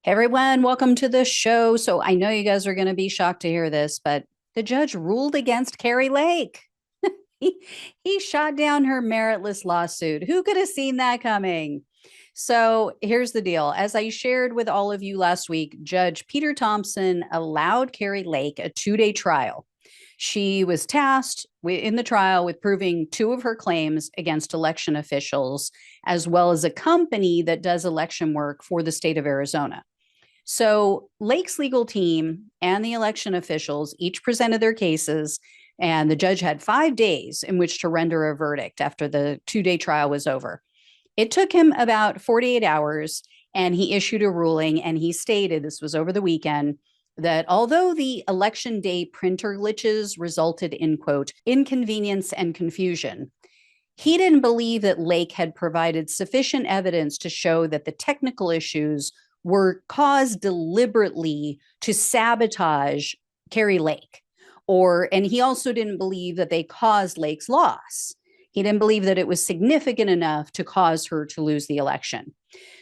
Hey everyone, welcome to the show. So I know you guys are going to be shocked to hear this, but the judge ruled against Kari Lake. he, he shot down her meritless lawsuit. Who could have seen that coming? So here's the deal. As I shared with all of you last week, Judge Peter Thompson allowed Kari Lake a 2-day trial. She was tasked in the trial with proving two of her claims against election officials, as well as a company that does election work for the state of Arizona. So Lake's legal team and the election officials each presented their cases, and the judge had 5 days in which to render a verdict after the 2-day trial was over. It took him about 48 hours, and he issued a ruling, and he stated, this was over the weekend, that although the election day printer glitches resulted in, quote, inconvenience and confusion, he didn't believe that Lake had provided sufficient evidence to show that the technical issues were caused deliberately to sabotage Kari Lake. And he also didn't believe that they caused Lake's loss. He didn't believe that it was significant enough to cause her to lose the election.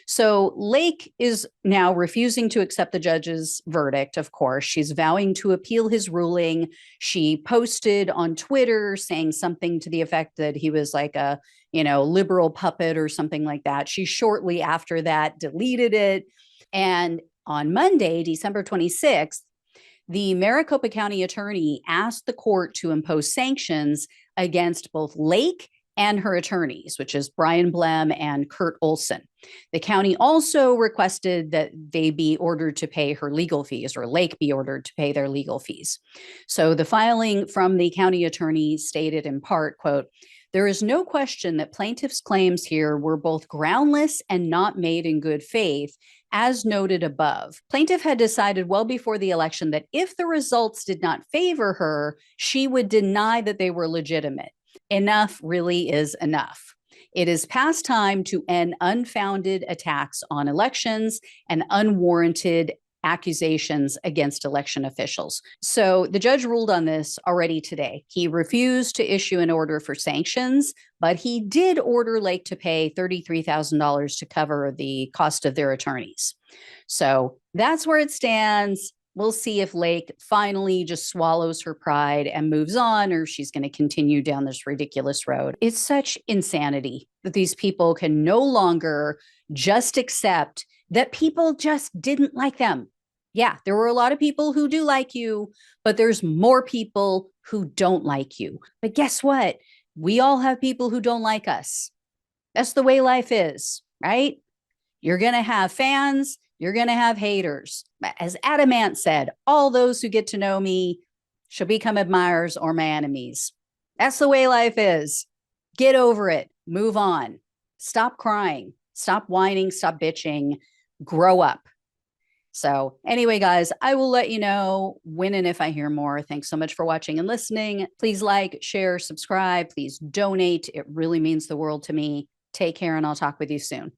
So Lake is now refusing to accept the judge's verdict, of course. She's vowing to appeal his ruling. She posted on Twitter saying something to the effect that he was like a, liberal puppet or something like that. She shortly after that deleted it. And on Monday, December 26th, the Maricopa County attorney asked the court to impose sanctions against both Lake and her attorneys, which is Brian Blem and Kurt Olson. The county also requested that they be ordered to pay her legal fees, or Lake be ordered to pay their legal fees. So the filing from the county attorney stated in part, quote, "There is no question that plaintiff's claims here were both groundless and not made in good faith, as noted above. Plaintiff had decided well before the election that if the results did not favor her, she would deny that they were legitimate. Enough really is enough. It is past time to end unfounded attacks on elections and unwarranted accusations against election officials." So the judge ruled on this already today. He refused to issue an order for sanctions, but he did order Lake to pay $33,000 to cover the cost of their attorneys. So that's where it stands. We'll see if Lake finally just swallows her pride and moves on, or she's going to continue down this ridiculous road. It's such insanity that these people can no longer just accept that people just didn't like them. Yeah, there were a lot of people who do like you, but there's more people who don't like you. But guess what? We all have people who don't like us. That's the way life is, right? You're going to have fans. You're going to have haters. As Adamant said, all those who get to know me shall become admirers or my enemies. That's the way life is. Get over it. Move on. Stop crying. Stop whining. Stop bitching. Grow up. So anyway, guys, I will let you know when and if I hear more. Thanks so much for watching and listening. Please like, share, subscribe. Please donate. It really means the world to me. Take care, and I'll talk with you soon.